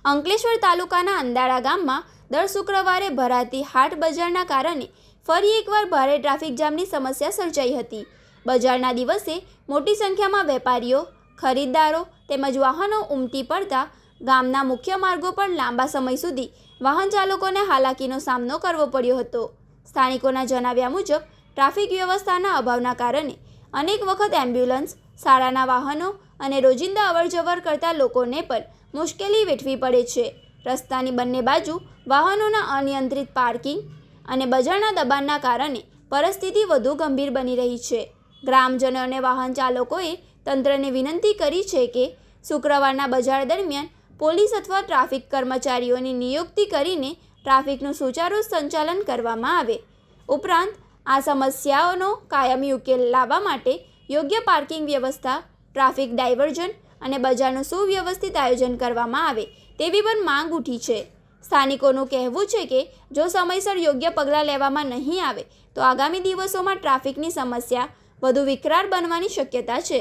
અંકલેશ્વર તાલુકાના અંદાળા ગામમાં દર શુક્રવારે ભરાતી હાટ બજારના કારણે ફરી એકવાર ભારે ટ્રાફિક જામની સમસ્યા સર્જાઈ હતી। બજારના દિવસે મોટી સંખ્યામાં વેપારીઓ, ખરીદદારો તેમજ વાહનો ઉમટી પડતા ગામના મુખ્ય માર્ગો પર લાંબા સમય સુધી વાહન ચાલકોને હાલાકીનો સામનો કરવો પડ્યો હતો। સ્થાનિકોના જણાવ્યા મુજબ ટ્રાફિક વ્યવસ્થાના અભાવના કારણે અનેક વખત એમ્બ્યુલન્સ, શાળાના વાહનો અને રોજિંદા અવરજવર કરતા લોકોને પણ મુશ્કેલી વેઠવી પડે છે। રસ્તાની બંને બાજુ વાહનોના અનિયંત્રિત પાર્કિંગ અને બજારના દબાણના કારણે પરિસ્થિતિ વધુ ગંભીર બની રહી છે। ગ્રામજનો અને વાહન ચાલકોએ તંત્રને વિનંતી કરી છે કે શુક્રવારના બજાર દરમિયાન પોલીસ અથવા ટ્રાફિક કર્મચારીઓની નિયુક્તિ કરીને ટ્રાફિકનું સુચારુ સંચાલન કરવામાં આવે। ઉપરાંત આ સમસ્યાઓનો કાયમી ઉકેલ લાવવા માટે યોગ્ય પાર્કિંગ વ્યવસ્થા, ટ્રાફિક ડાયવર્ઝન અને બજારનું સુવ્યવસ્થિત આયોજન કરવામાં આવે તેવી પણ માંગ ઉઠી છે। સ્થાનિકોનું કહેવું છે કે જો સમયસર યોગ્ય પગલાં લેવામાં નહીં આવે તો આગામી દિવસોમાં ટ્રાફિકની સમસ્યા વધુ વિકરાળ બનવાની શક્યતા છે।